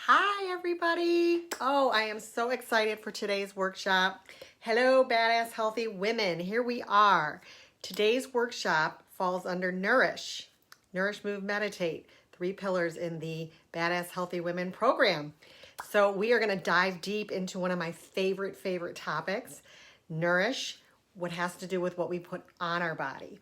Hi, everybody. Oh, I am so excited for today's workshop. Hello, Badass Healthy Women. Here we are. Today's workshop falls under Nourish. Nourish, Move, Meditate. 3 pillars in the Badass Healthy Women program. So we are going to dive deep into one of my favorite topics, Nourish, what has to do with what we put on our body.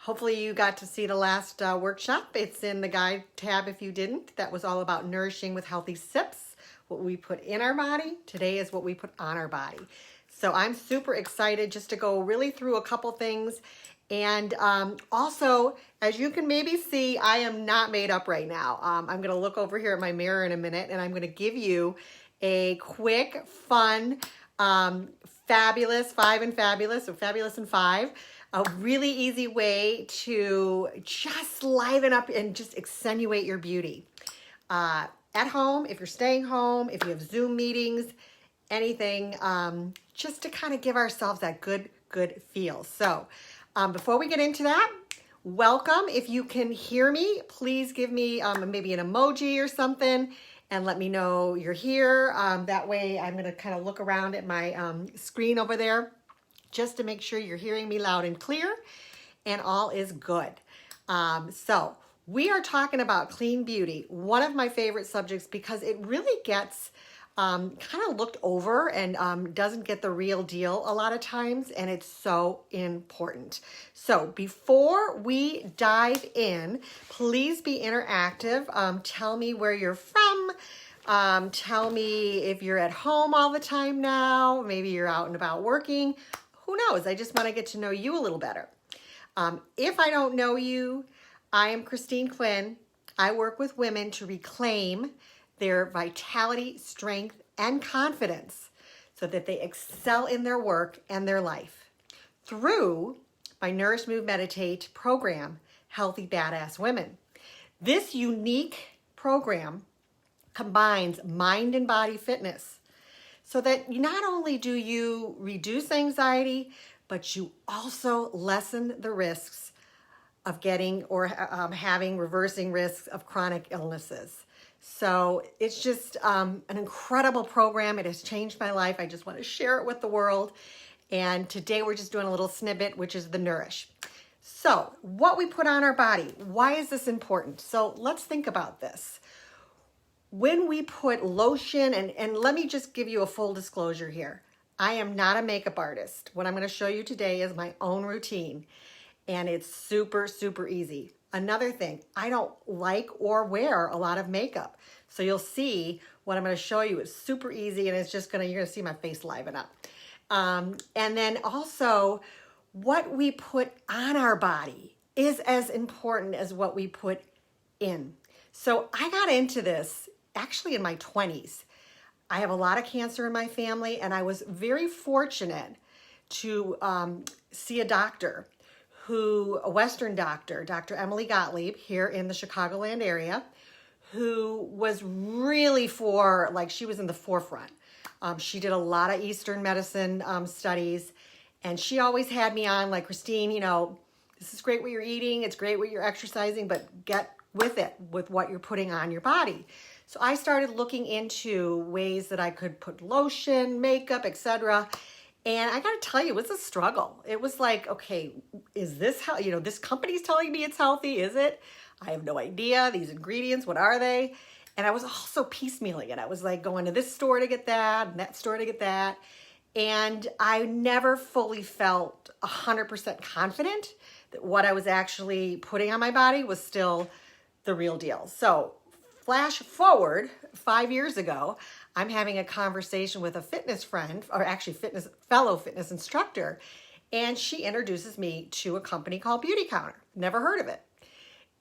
Hopefully you got to see the last workshop. It's in the guide tab if you didn't. That was all about nourishing with healthy sips, what we put in our body. Today is what we put on our body. So I'm super excited just to go really through a couple things. And also, as you can maybe see, I am not made up right now. I'm going to look over here at my mirror in a minute, and I'm going to give you a quick, fun, fabulous, 5 and fabulous, or fabulous and 5. A really easy way to just liven up and just accentuate your beauty. At home, if you're staying home, if you have Zoom meetings, anything, just to kind of give ourselves that good feel. So before we get into that, welcome. If you can hear me, please give me maybe an emoji or something and let me know you're here. That way I'm going to kind of look around at my screen over there, just to make sure you're hearing me loud and clear and all is good. So we are talking about clean beauty, one of my favorite subjects because it really gets kind of looked over and doesn't get the real deal a lot of times, and it's so important. So before we dive in, please be interactive. Tell me where you're from. Tell me if you're at home all the time now. Maybe you're out and about working. Who knows? I just want to get to know you a little better. If I don't know you, I am Christine Quinn. I work with women to reclaim their vitality, strength, and confidence so that they excel in their work and their life through my Nourish, Move, Meditate program, Healthy Badass Women. This unique program combines mind and body fitness, so that not only do you reduce anxiety, but you also lessen the risks of getting or reversing risks of chronic illnesses. So it's just an incredible program. It has changed my life. I just want to share it with the world. And today we're just doing a little snippet, which is the Nourish. So what we put on our body, why is this important? So let's think about this. When we put lotion, and let me just give you a full disclosure here. I am not a makeup artist. What I'm going to show you today is my own routine, and it's super easy. Another thing, I don't like or wear a lot of makeup. So you'll see what I'm going to show you is super easy, and it's just you're going to see my face liven up. And then also, what we put on our body is as important as what we put in. So I got into this actually in my 20s. I have a lot of cancer in my family, and I was very fortunate to see a doctor, a Western doctor, Dr. Emily Gottlieb, here in the Chicagoland area, who was really she was in the forefront. She did a lot of Eastern medicine studies, and she always had me on like, Christine, this is great what you're eating, it's great what you're exercising, but get with it, with what you're putting on your body. So I started looking into ways that I could put lotion, makeup, etc. And I got to tell you, it was a struggle. It was like, okay, is this how, this company's telling me it's healthy? Is it? I have no idea. These ingredients, what are they? And I was also piecemealing it. I was like going to this store to get that, and that store to get that. And I never fully felt 100% confident that what I was actually putting on my body was still the real deal. So flash forward 5 years ago, I'm having a conversation with a fitness friend, or actually fellow fitness instructor, and she introduces me to a company called Beautycounter. Never heard of it.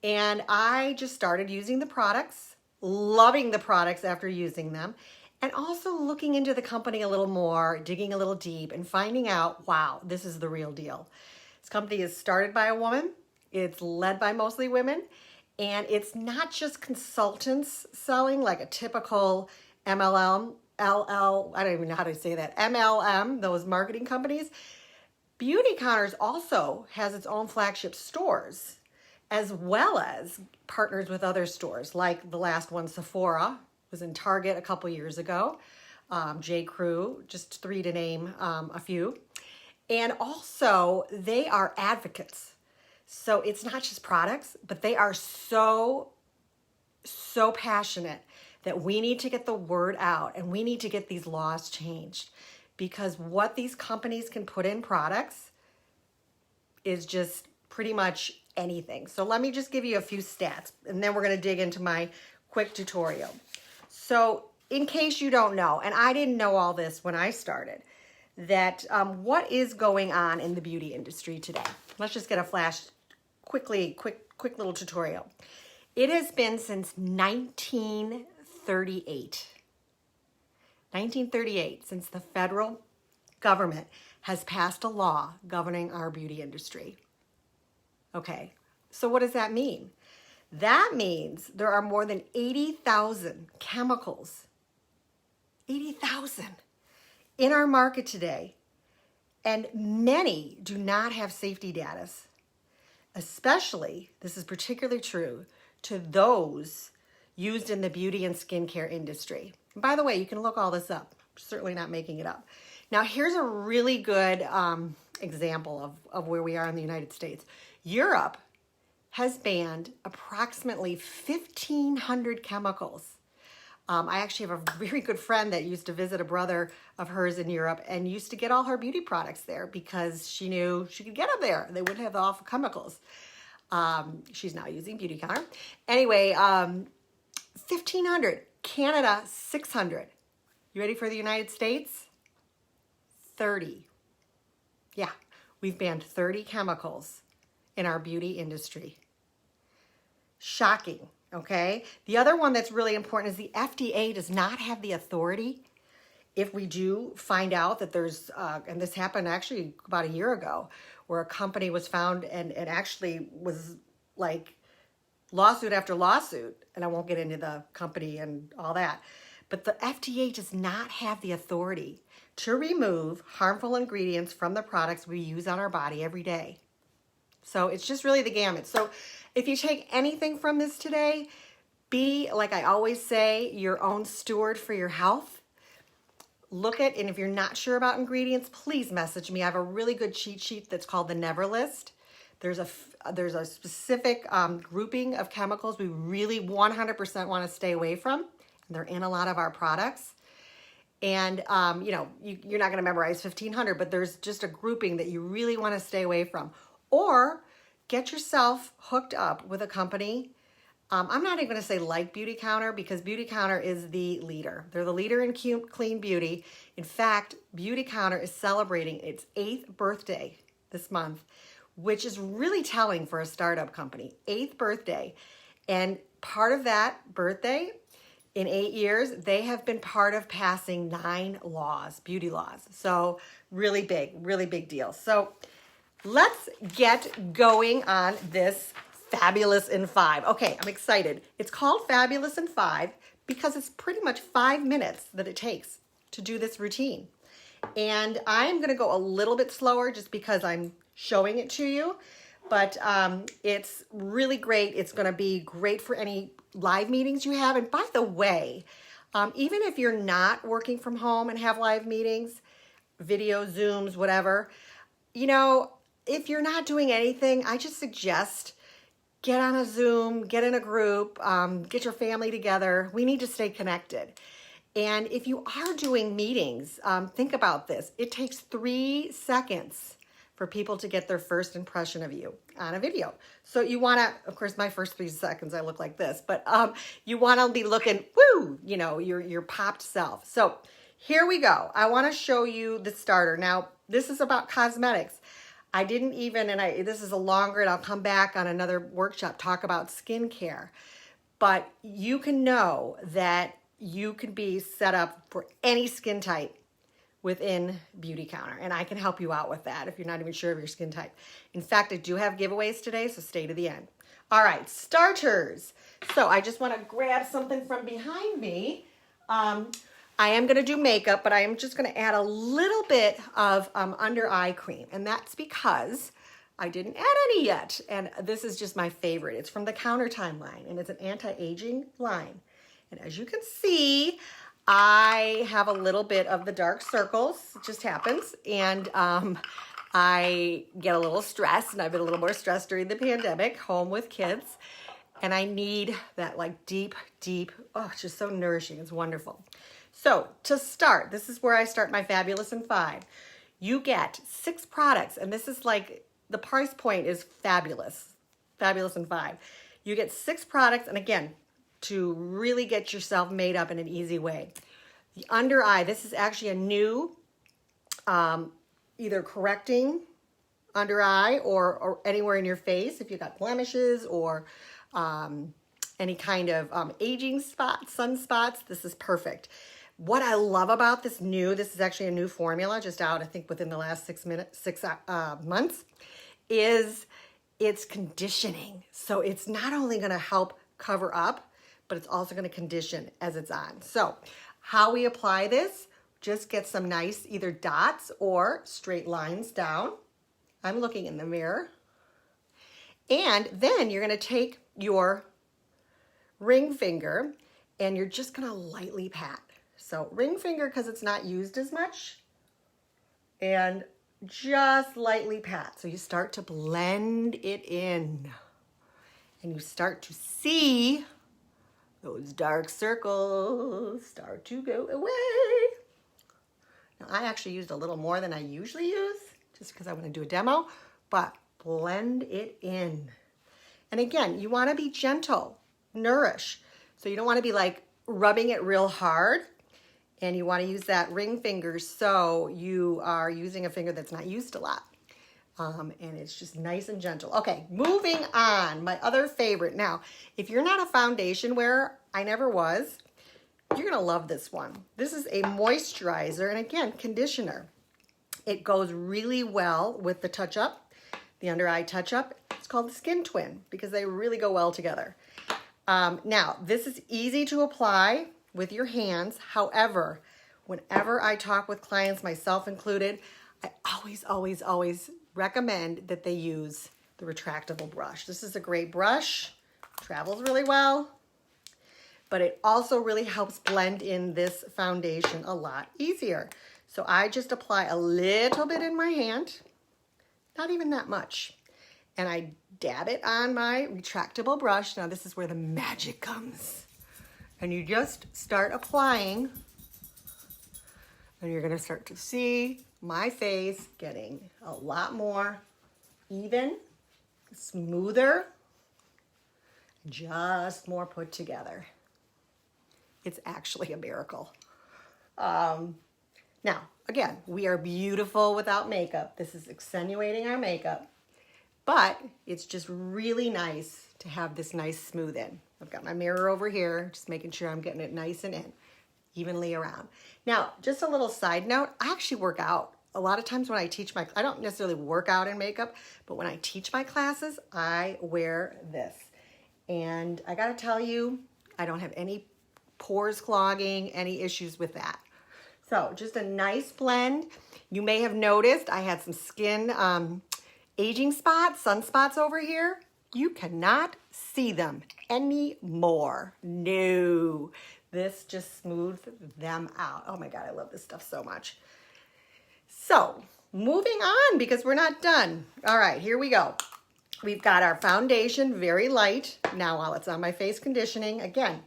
And I just started using the products, loving the products after using them, and also looking into the company a little more, digging a little deep, and finding out, wow, this is the real deal. This company is started by a woman. It's led by mostly women. And it's not just consultants selling like a typical I don't even know how to say that, MLM, those marketing companies. Beautycounters also has its own flagship stores, as well as partners with other stores, like the last one, Sephora, was in Target a couple years ago. J. Crew, just 3 to name a few. And also, they are advocates. So it's not just products, but they are so passionate that we need to get the word out and we need to get these laws changed, because what these companies can put in products is just pretty much anything. So let me just give you a few stats and then we're going to dig into my quick tutorial. So in case you don't know, and I didn't know all this when I started, that what is going on in the beauty industry today. Let's just get a quick little tutorial. It has been since 1938. 1938, since the federal government has passed a law governing our beauty industry. Okay, so what does that mean? That means there are more than 80,000 chemicals, 80,000 in our market today, and many do not have safety status. Especially, this is particularly true to those used in the beauty and skincare industry. And by the way, you can look all this up. I'm certainly not making it up. Now, here's a really good example of where we are in the United States. Europe has banned approximately 1,500 chemicals. I actually have a very good friend that used to visit a brother of hers in Europe and used to get all her beauty products there because she knew she could get them there. They wouldn't have the awful chemicals. She's now using Beauty Counter. Anyway, 1,500. Canada, 600. You ready for the United States? 30. Yeah, we've banned 30 chemicals in our beauty industry. Shocking, okay? The other one that's really important is the FDA does not have the authority. If we do find out that there's, and this happened actually about a year ago, where a company was found and actually was like lawsuit after lawsuit, and I won't get into the company and all that, but the FDA does not have the authority to remove harmful ingredients from the products we use on our body every day. So it's just really the gamut. So if you take anything from this today, be, like I always say, your own steward for your health. Look at, and if you're not sure about ingredients, please message me. I have a really good cheat sheet that's called the Never List. There's a specific grouping of chemicals we really 100% want to stay away from. And they're in a lot of our products. And, you know, you're not going to memorize 1,500, but there's just a grouping that you really want to stay away from. Or get yourself hooked up with a company. I'm not even going to say like Beauty Counter, because Beauty Counter is the leader. They're the leader in clean beauty. In fact, Beauty Counter is celebrating its 8th birthday this month, which is really telling for a startup company. 8th birthday. And part of that birthday, in 8 years, they have been part of passing 9 laws, beauty laws. So really big deal. So let's get going on this Fabulous in 5. Okay, I'm excited. It's called Fabulous in 5 because it's pretty much 5 minutes that it takes to do this routine. And I'm going to go a little bit slower just because I'm showing it to you. But it's really great. It's going to be great for any live meetings you have. And by the way, even if you're not working from home and have live meetings, video, Zooms, whatever, you know, if you're not doing anything, I just suggest get on a Zoom, get in a group, get your family together. We need to stay connected. And if you are doing meetings, think about this. It takes 3 seconds for people to get their first impression of you on a video. So you want to, of course, my first 3 seconds, I look like this, but you want to be looking, woo, you know, your popped self. So here we go. I want to show you the starter. Now, this is about cosmetics. I didn't even, this is a longer, and I'll come back on another workshop, talk about skincare. But you can know that you can be set up for any skin type within Beauty Counter, and I can help you out with that if you're not even sure of your skin type. In fact, I do have giveaways today, so stay to the end. All right, starters. So I just want to grab something from behind me. I am going to do makeup, but I am just going to add a little bit of under eye cream, and that's because I didn't add any yet, and this is just my favorite. It's from the Countertime line, and it's an anti-aging line, And as you can see, I have a little bit of the dark circles. It just happens. And I get a little stressed, and I've been a little more stressed during the pandemic, home with kids. And I need that like deep, oh, it's just so nourishing. It's wonderful. So to start, this is where I start my Fabulous in 5. You get 6 products, and this is like, the price point is fabulous. Fabulous in 5. You get 6 products, and again, to really get yourself made up in an easy way. The under eye, this is actually a new, either correcting under eye or anywhere in your face if you've got blemishes or any kind of aging spots, sunspots. This is perfect. What I love about this is actually a new formula, just out I think within the last 6 months, is it's conditioning. So it's not only going to help cover up, but it's also going to condition as it's on. So how we apply this, just get some nice either dots or straight lines down. I'm looking in the mirror. And then you're going to take your ring finger and you're just going to lightly pat. So ring finger because it's not used as much, and just lightly pat. So you start to blend it in and you start to see those dark circles start to go away. Now, I actually used a little more than I usually use just because I want to do a demo, but blend it in. And again, you want to be gentle, nourish. So you don't want to be like rubbing it real hard, and you want to use that ring finger so you are using a finger that's not used a lot. And it's just nice and gentle. Okay, moving on. My other favorite. Now, if you're not a foundation wearer, I never was, you're going to love this one. This is a moisturizer and again, conditioner. It goes really well with the touch-up, the under eye touch-up. It's called the Skin Twin because they really go well together. Now, this is easy to apply with your hands. However, whenever I talk with clients, myself included, I always recommend that they use the retractable brush. This is a great brush, travels really well, but it also really helps blend in this foundation a lot easier. So I just apply a little bit in my hand, not even that much, and I dab it on my retractable brush. Now this is where the magic comes. And you just start applying, and you're gonna start to see my face getting a lot more even, smoother, just more put together. It's actually a miracle. Now, again, we are beautiful without makeup. This is accentuating our makeup, but it's just really nice to have this nice smooth in. I've got my mirror over here, just making sure I'm getting it nice and in, evenly around. Now, just a little side note, I actually work out. A lot of times when I teach I don't necessarily work out in makeup, but when I teach my classes, I wear this. And I gotta tell you, I don't have any pores clogging, any issues with that. So just a nice blend. You may have noticed I had some skin aging spots, sunspots over here. You cannot see them anymore. No, this just smooths them out. Oh my God, I love this stuff so much. So moving on because we're not done. All right, here we go. We've got our foundation, very light. Now while it's on my face conditioning, again,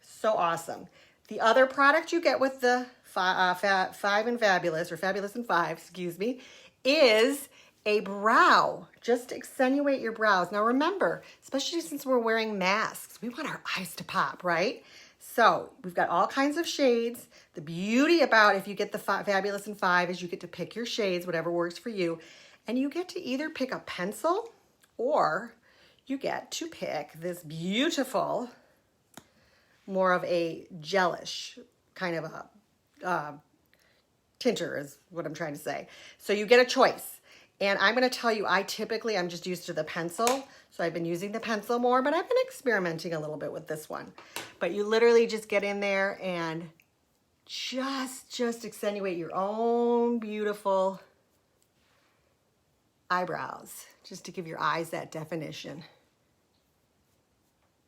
so awesome. The other product you get with the Five and Fabulous, or Fabulous in 5, excuse me, is a brow, just to accentuate your brows. Now remember, especially since we're wearing masks, we want our eyes to pop, right? So we've got all kinds of shades. The beauty about if you get the Fabulous in 5 is you get to pick your shades, whatever works for you, and you get to either pick a pencil or you get to pick this beautiful, more of a gelish kind of a tinter is what I'm trying to say. So you get a choice. And I'm going to tell you, I'm just used to the pencil, so I've been using the pencil more, but I've been experimenting a little bit with this one. But you literally just get in there and just accentuate your own beautiful eyebrows, just to give your eyes that definition.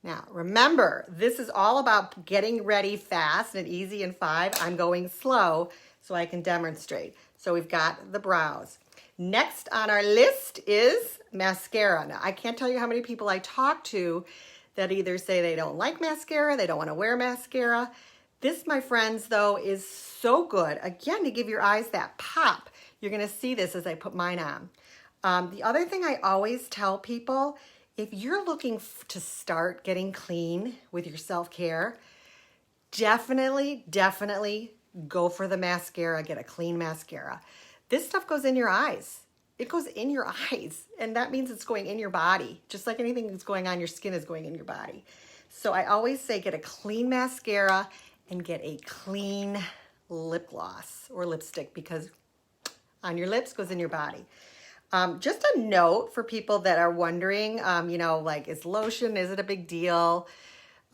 Now, remember, this is all about getting ready fast and easy in 5. I'm going slow so I can demonstrate. So we've got the brows. Next on our list is mascara. Now, I can't tell you how many people I talk to that either say they don't like mascara, they don't want to wear mascara. This, my friends, though, is so good. Again, to give your eyes that pop. You're going to see this as I put mine on. The other thing I always tell people, if you're looking to start getting clean with your self-care, definitely go for the mascara. Get a clean mascara. This stuff goes in your eyes. It goes in your eyes, and that means it's going in your body. Just like anything that's going on your skin is going in your body. So I always say get a clean mascara and get a clean lip gloss or lipstick, because on your lips goes in your body. Just a note for people that are wondering, like, is lotion, is it a big deal?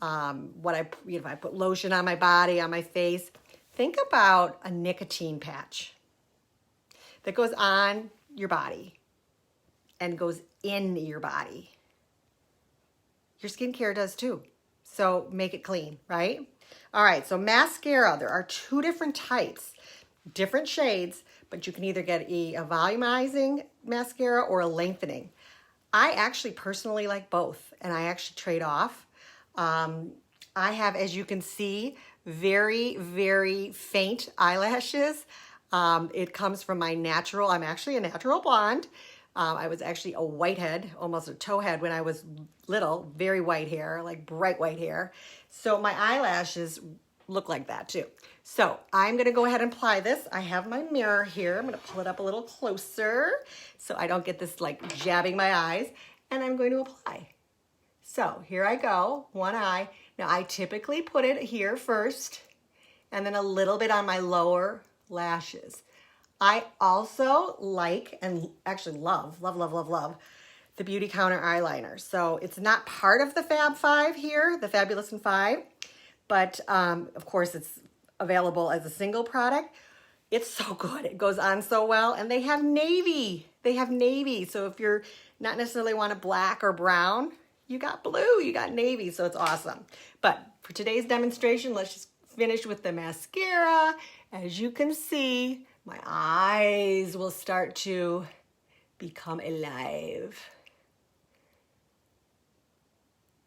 If I put lotion on my body, on my face, think about a nicotine patch that goes on your body and goes in your body. Your skincare does too. So make it clean, right? All right, so mascara, there are 2 different types, different shades, but you can either get a volumizing mascara or a lengthening. I actually personally like both, and I actually trade off. I have, as you can see, very faint eyelashes. It comes from my natural, I'm actually a natural blonde. I was actually a whitehead, almost a towhead when I was little, very white hair, like bright white hair. So my eyelashes look like that too. So I'm gonna go ahead and apply this. I have my mirror here. I'm gonna pull it up a little closer so I don't get this like jabbing my eyes, and I'm going to apply. So here I go, one eye. Now I typically put it here first and then a little bit on my lower lashes. I also like and actually love the Beauty Counter eyeliner. So it's not part of the Fab 5 here, the Fabulous in 5, but of course it's available as a single product. It's so good. It goes on so well, and they have navy. So if you're not necessarily want a black or brown, you got blue, you got navy, so it's awesome. But for today's demonstration, let's just finish with the mascara. As you can see, my eyes will start to become alive.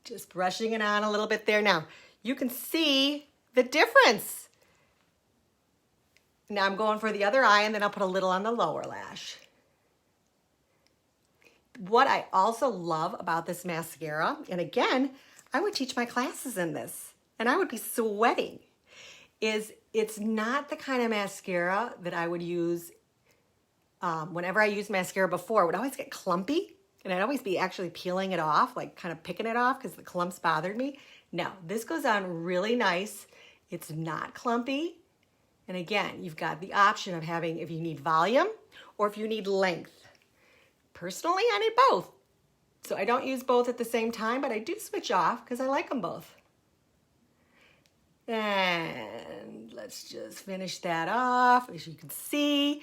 Just brushing it on a little bit there. Now, you can see the difference. Now I'm going for the other eye, and then I'll put a little on the lower lash. What I also love about this mascara, and again, I would teach my classes in this, and I would be sweating, is it's not the kind of mascara that I would use whenever I used mascara before. It would always get clumpy, and I'd always be actually peeling it off, like kind of picking it off because the clumps bothered me. No, this goes on really nice. It's not clumpy. And again, you've got the option of having, if you need volume or if you need length. Personally, I need both. So I don't use both at the same time, but I do switch off because I like them both. And let's just finish that off. As you can see,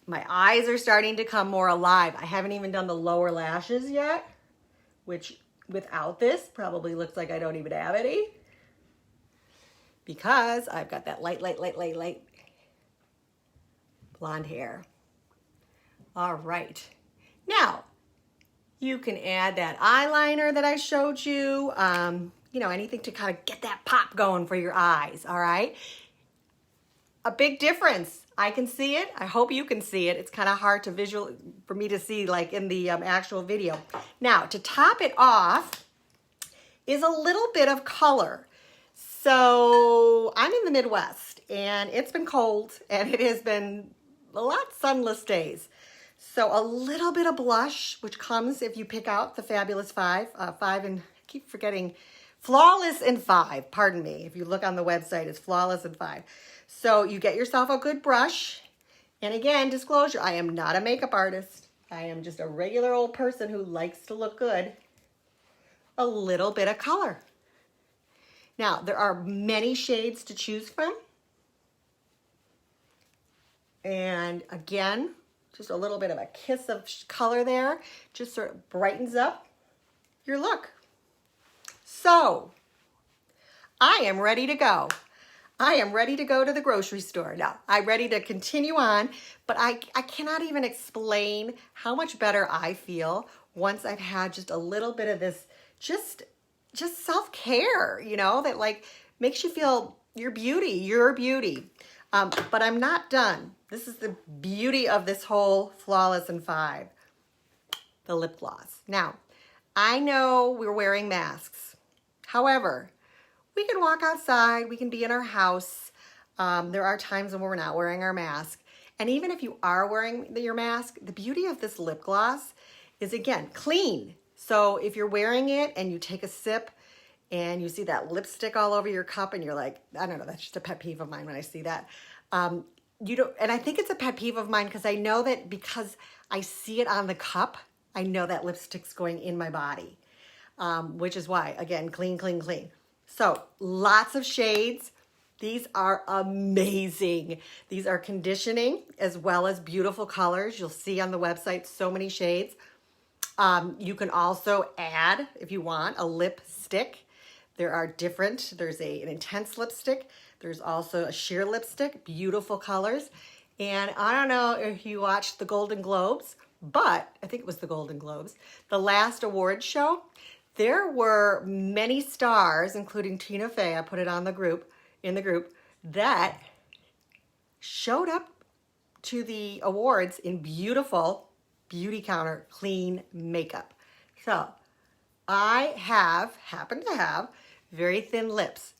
my eyes are starting to come more alive. I haven't even done the lower lashes yet, which without this probably looks like I don't even have any, because I've got that light blonde hair. All right. Now, you can add that eyeliner that I showed you, anything to kind of get that pop going for your eyes, all right? A big difference. I can see it. I hope you can see it. It's kind of hard to for me to see like in the actual video. Now, to top it off is a little bit of color. So I'm in the Midwest, and it's been cold, and it has been a lot sunless days. So a little bit of blush, which comes if you pick out the Fabulous 5, and I keep forgetting, Flawless in 5, pardon me. If you look on the website, it's Flawless in 5. So you get yourself a good brush. And again, disclosure, I am not a makeup artist. I am just a regular old person who likes to look good. A little bit of color. Now, there are many shades to choose from. And again, just a little bit of a kiss of color there. Just sort of brightens up your look. So I am ready to go. I am ready to go to the grocery store. Now, I'm ready to continue on, but I cannot even explain how much better I feel once I've had just a little bit of this, just self-care, you know, that like makes you feel your beauty. But I'm not done. This is the beauty of this whole Flawless in 5, the lip gloss. Now, I know we're wearing masks. However, we can walk outside, we can be in our house. There are times when we're not wearing our mask. And even if you are wearing your mask, the beauty of this lip gloss is, again, clean. So if you're wearing it and you take a sip and you see that lipstick all over your cup and you're like, I don't know, that's just a pet peeve of mine when I see that. You don't, and I think it's a pet peeve of mine because I know that because I see it on the cup, I know that lipstick's going in my body, which is why, again, clean, clean, clean. So lots of shades. These are amazing. These are conditioning as well as beautiful colors. You'll see on the website so many shades. You can also add, if you want, a lipstick. There are different, there's an intense lipstick. There's also a sheer lipstick, beautiful colors. And I don't know if you watched the Golden Globes, but I think it was the Golden Globes, the last award show. There were many stars, including Tina Fey, I put it on the group, that showed up to the awards in beautiful beauty counter clean makeup. So I happen to have very thin lips,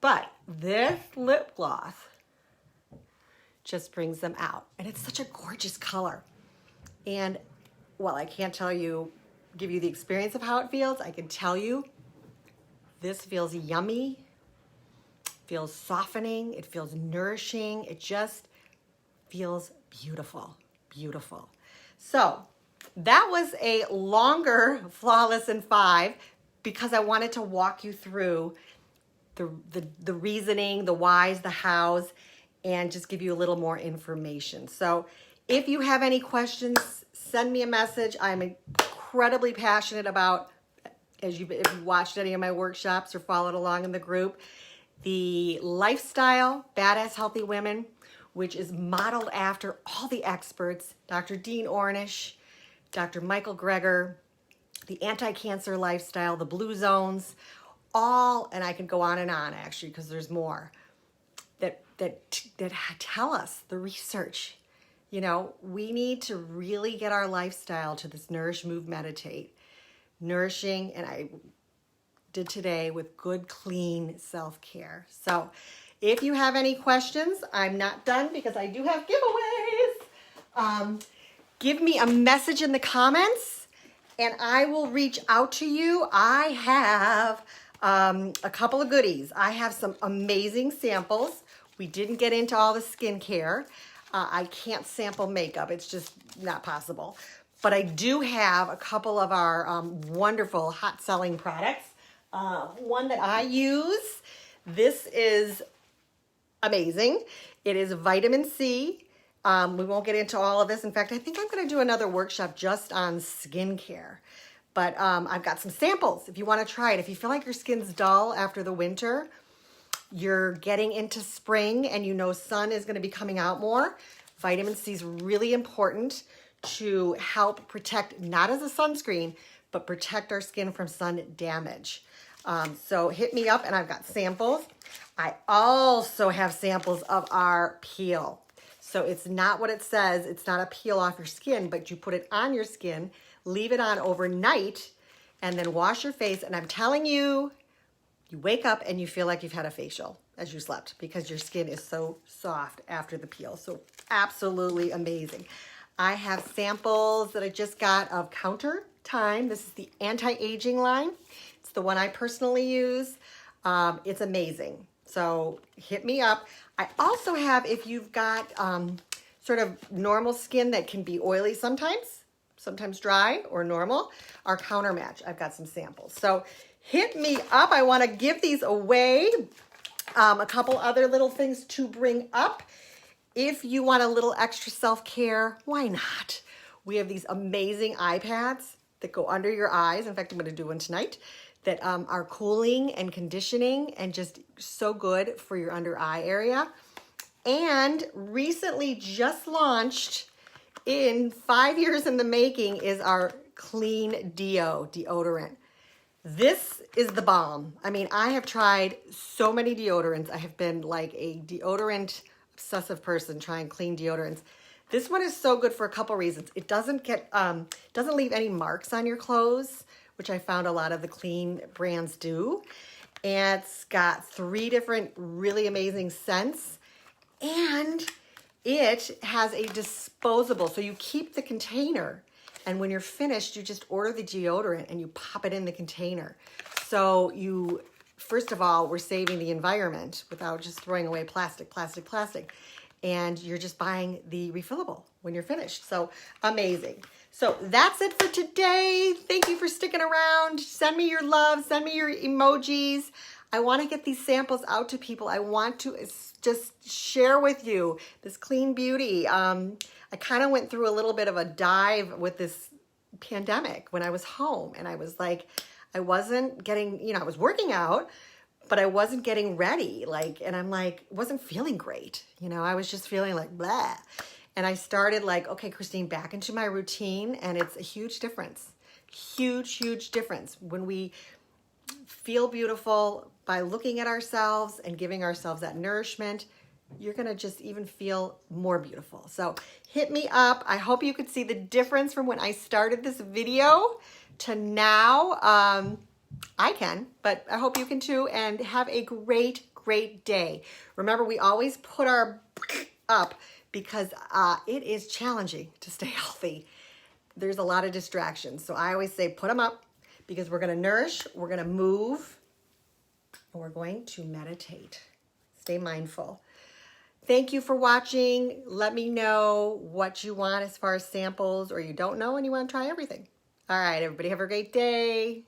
but this lip gloss just brings them out. And it's such a gorgeous color. And while I can't give you the experience of how it feels, I can tell you this feels yummy, feels softening, it feels nourishing, it just feels beautiful, beautiful. So that was a longer Flawless in 5 because I wanted to walk you through the reasoning, the whys, the hows, and just give you a little more information. So if you have any questions, send me a message. I'm incredibly passionate about, if you watched any of my workshops or followed along in the group, the lifestyle, Badass Healthy Women, which is modeled after all the experts, Dr. Dean Ornish, Dr. Michael Greger, the anti-cancer lifestyle, the blue zones, all, and I can go on and on actually, because there's more, that tell us the research. You know, we need to really get our lifestyle to this nourish, move, meditate. Nourishing, and I did today with good, clean self-care. So if you have any questions, I'm not done because I do have giveaways. Give me a message in the comments and I will reach out to you. I have a couple of goodies. I have some amazing samples. We didn't get into all the skincare. I can't sample makeup. It's just not possible. But I do have a couple of our wonderful hot selling products. One that I use, this is amazing. It is vitamin C. We won't get into all of this. In fact, I think I'm going to do another workshop just on skincare. But I've got some samples if you want to try it. If you feel like your skin's dull after the winter, you're getting into spring and you know sun is going to be coming out more, vitamin C is really important to help protect, not as a sunscreen, but protect our skin from sun damage. So hit me up and I've got samples. I also have samples of our peel. So it's not what it says. It's not a peel off your skin, but you put it on your skin, leave it on overnight, and then wash your face. And I'm telling you, you wake up and you feel like you've had a facial as you slept because your skin is so soft after the peel. So absolutely amazing. I have samples that I just got of Counter Time. This is the anti-aging line. It's the one I personally use. It's amazing. So hit me up. I also have, if you've got sort of normal skin that can be oily sometimes dry or normal, our Counter Match. I've got some samples. So hit me up. I want to give these away. A couple other little things to bring up. If you want a little extra self-care, why not? We have these amazing eye pads that go under your eyes. In fact, I'm going to do one tonight that are cooling and conditioning and just so good for your under eye area. And recently just launched, in 5 years in the making, is our Clean deodorant. This is the bomb. I mean, I have tried so many deodorants. I have been like a deodorant obsessive person trying clean deodorants. This one is so good for a couple reasons. It doesn't leave any marks on your clothes, which I found a lot of the clean brands do. And it's got 3 different really amazing scents, and it has a disposable, so you keep the container, and when you're finished, you just order the deodorant and you pop it in the container. So you, first of all, we're saving the environment without just throwing away plastic. And you're just buying the refillable when you're finished. So amazing. So that's it for today. Thank you for sticking around. Send me your love. Send me your emojis. I want to get these samples out to people. I want to just share with you this clean beauty. I kind of went through a little bit of a dive with this pandemic when I was home, and I was like, I wasn't getting, I was working out, but I wasn't getting ready. And I'm like, wasn't feeling great. I was just feeling like blah. And I started like, okay, Christine, back into my routine. And it's a huge difference. Huge difference when we feel beautiful by looking at ourselves and giving ourselves that nourishment. You're going to just even feel more beautiful. So hit me up. I hope you could see the difference from when I started this video to now. I can, but I hope you can too. And have a great day. Remember, we always put our up because it is challenging to stay healthy. There's a lot of distractions. So I always say put them up, because we're going to nourish, we're going to move, and we're going to meditate. Stay mindful. Thank you for watching. Let me know what you want as far as samples, or you don't know and you want to try everything. All right, everybody, have a great day.